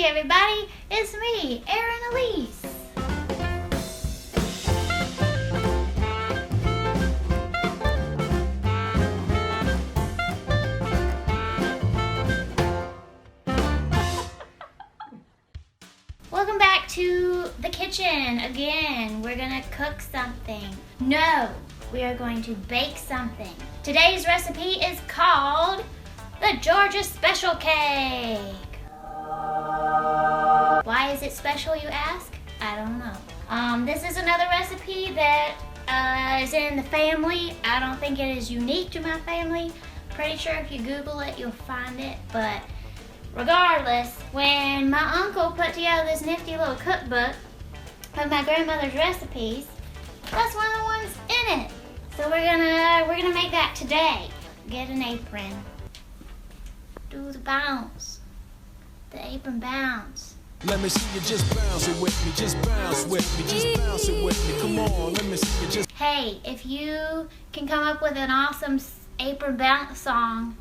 everybody, it's me, Erin Elyse. Welcome back to the kitchen again. We're gonna cook something. No, we are going to bake something. Today's recipe is called the Georgia Special Cake. Why is it special, you ask? I don't know. This is another recipe that is in the family. I don't think it is unique to my family. Pretty sure if you Google it, you'll find it. But regardless, when my uncle put together this nifty little cookbook of my grandmother's recipes, that's one of the ones in it. So we're gonna make that today. Get an apron. Do the bounce. The apron bounce. Let me see you just bounce it with me, just bounce with me, just bounce it with me. Come on, let me see you just. Hey, if you can come up with an awesome apron bounce song,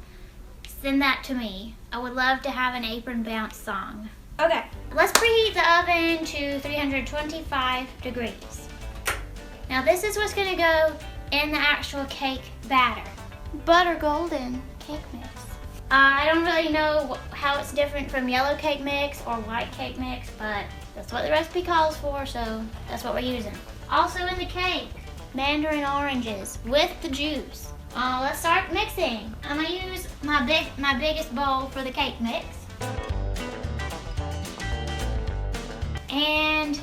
send that to me. I would love to have an apron bounce song. Okay, let's preheat the oven to 325 degrees. Now this is what's gonna go in the actual cake batter. Butter golden cake mix. I don't really know how it's different from yellow cake mix or white cake mix, but that's what the recipe calls for, so that's what we're using. Also in the cake, mandarin oranges with the juice. Let's start mixing. I'm gonna use my biggest bowl for the cake mix. And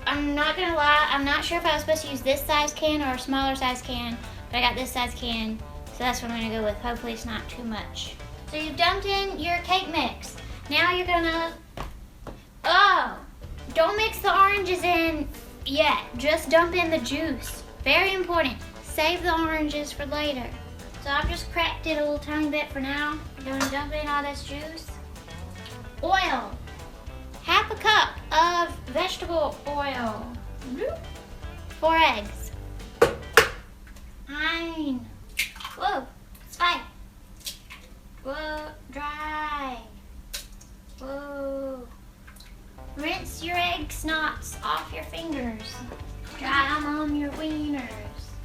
I'm not gonna lie, I'm not sure if I was supposed to use this size can or a smaller size can, but I got this size can, so that's what I'm gonna go with. Hopefully it's not too much. So you've dumped in your cake mix. Now you're gonna, don't mix the oranges in yet. Just dump in the juice. Very important. Save the oranges for later. So I've just cracked it a little tiny bit for now. I'm gonna dump in all this juice. Oil. Half a cup of vegetable oil. 4 eggs. Fine. Whoa, it's fine. Whoa, dry. Whoa. Rinse your egg snots off your fingers. Dry them on your wieners.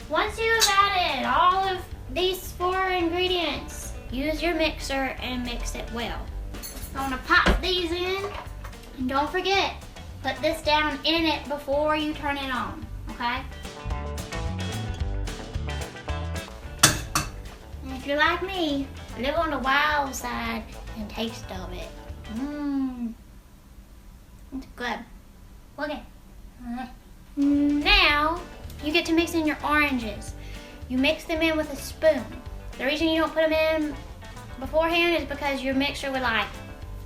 Once you have added all of these 4 ingredients, use your mixer and mix it well. I'm gonna pop these in, and don't forget, put this down in it before you turn it on, okay? And if you're like me, live on the wild side and taste of it. It's good. Okay. Now, you get to mix in your oranges. You mix them in with a spoon. The reason you don't put them in beforehand is because your mixer would like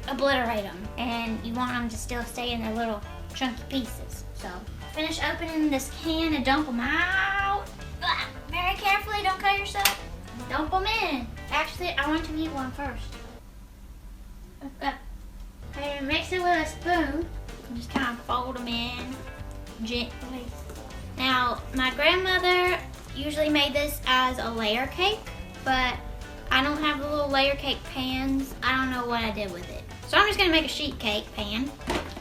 obliterate them, and you want them to still stay in their little chunky pieces. So, finish opening this can and dump them out. Very carefully, don't cut yourself. Dump them in. Actually, I want to eat one first. Okay, mix it with a spoon. And just kind of fold them in gently. Now, my grandmother usually made this as a layer cake, but I don't have the little layer cake pans. I don't know what I did with it. So I'm just gonna make a sheet cake pan.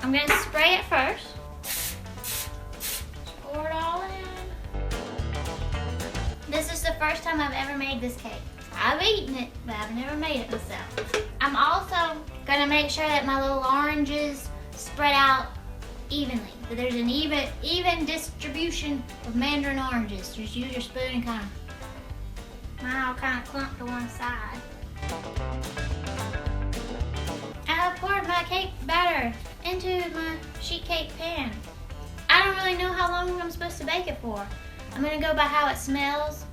I'm gonna spray it first. Pour it all in. This is the first time I've ever made this cake. I've eaten it, but I've never made it myself. I'm also gonna make sure that my little oranges spread out evenly. So there's an even distribution of mandarin oranges. Just use your spoon and mine all kind of clumped to one side. I poured my cake batter into my sheet cake pan. I don't really know how long I'm supposed to bake it for. I'm gonna go by how it smells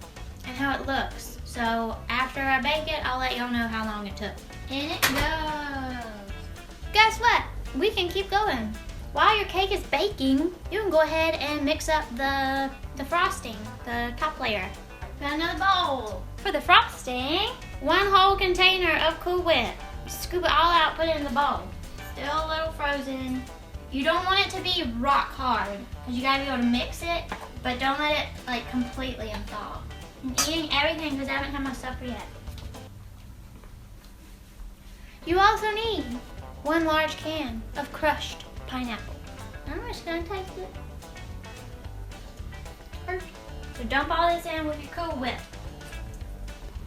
and how it looks. So after I bake it, I'll let y'all know how long it took. In it goes. Guess what? We can keep going. While your cake is baking, you can go ahead and mix up the frosting, the top layer. Got another bowl. For the frosting, 1 whole container of Cool Whip. Scoop it all out, put it in the bowl. Still a little frozen. You don't want it to be rock hard, because you gotta be able to mix it, but don't let it like completely unthaw. I'm eating everything because I haven't had my supper yet. You also need 1 large can of crushed pineapple. I'm just gonna taste it. So dump all this in with your Cool Whip.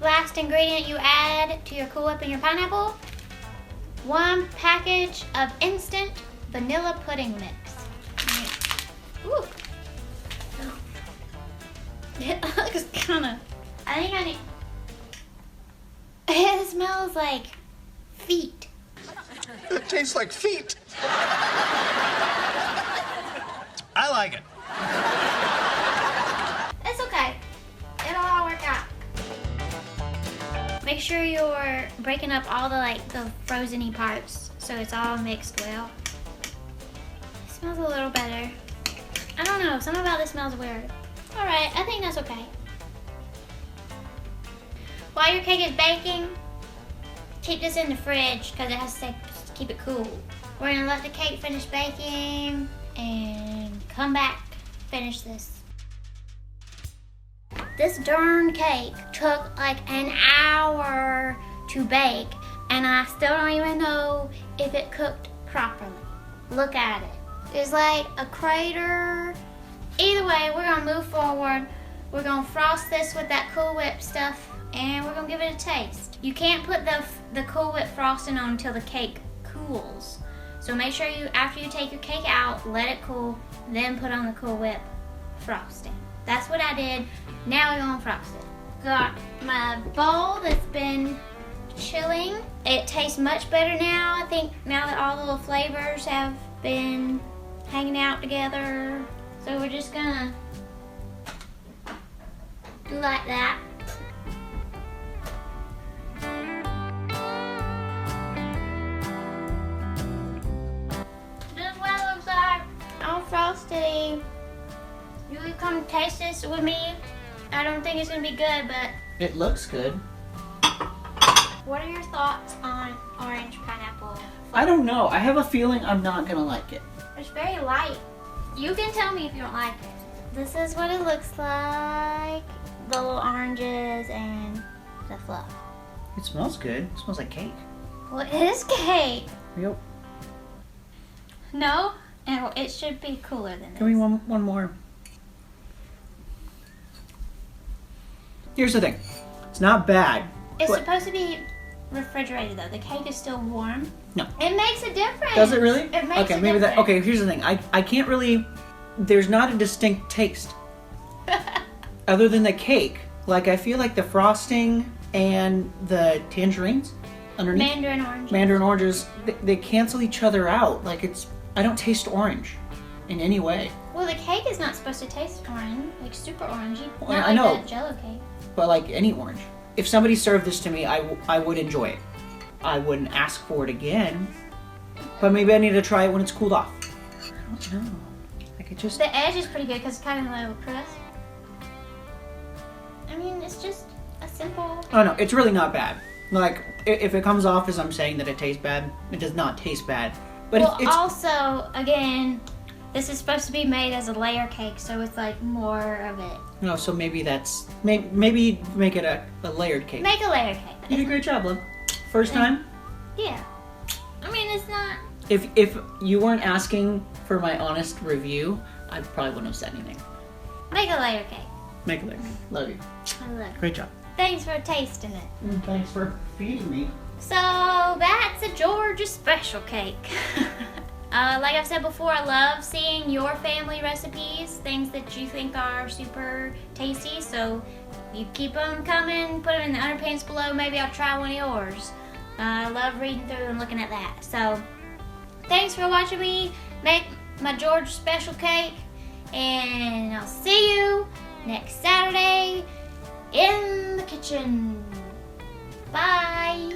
Last ingredient you add to your Cool Whip and your pineapple, 1 package of instant vanilla pudding mix. Ooh. It looks kinda, I think I need, it smells like feet. It tastes like feet. I like it. It's okay. It'll all work out. Make sure you're breaking up all the frozen-y parts so it's all mixed well. It smells a little better. I don't know, something about this smells weird. All right, I think that's okay. While your cake is baking, keep this in the fridge because it has to keep it cool. We're gonna let the cake finish baking and come back, finish this. This darn cake took like an hour to bake and I still don't even know if it cooked properly. Look at it. There's like a crater. Either way, we're gonna move forward. We're gonna frost this with that Cool Whip stuff and we're gonna give it a taste. You can't put the Cool Whip frosting on until the cake cools. So make sure you, after you take your cake out, let it cool, then put on the Cool Whip frosting. That's what I did. Now we're gonna frost it. Got my bowl that's been chilling. It tastes much better now. I think now that all the little flavors have been hanging out together. So we're just gonna do like that. This is what it looks like. All frosty. You come taste this with me. I don't think it's gonna be good, but It looks good. what are your thoughts on orange pineapple? I don't know. I have a feeling I'm not gonna like it. It's very light. You can tell me if you don't like it. This is what it looks like. The little oranges and the fluff. It smells good. It smells like cake. Well, it is cake. Yep. No? And it should be cooler than this. Give me one more. Here's the thing. It's not bad. It's but- supposed to be refrigerated though. The cake is still warm. No. It makes a difference. Does it really? It makes okay, a maybe that. difference. Okay, here's the thing. I can't really. There's not a distinct taste other than the cake. Like I feel like the frosting and the tangerines underneath. Mandarin oranges. They cancel each other out. Like it's. I don't taste orange in any way. Well, the cake is not supposed to taste orange, like super orangey. Well, Not I like know. that Jello cake. But like any orange. If somebody served this to me, I would enjoy it. I wouldn't ask for it again. But maybe I need to try it when it's cooled off. I don't know. Like it just. The edge is pretty good because it's kind of a little crisp. I mean, it's just a simple. Oh no, it's really not bad. Like if it comes off as I'm saying that it tastes bad, it does not taste bad. But Well, it's also, again, this is supposed to be made as a layer cake, so it's like more of it. no. So maybe that's maybe make it a layered cake. Make a layer cake. You did a great job, love. First time. Yeah. I mean, it's not. If you weren't asking for my honest review, I probably wouldn't have said anything. Make a layer cake. Make it later. Love you. I love it. Great job. Thanks for tasting it. Thanks for feeding me. So that's a Georgia special cake. Like I've said before, I love seeing your family recipes, things that you think are super tasty. So you keep them coming, put them in the underpants below. Maybe I'll try one of yours. I love reading through and looking at that. So thanks for watching me make my Georgia special cake. And I'll see you next Saturday in the kitchen. Bye.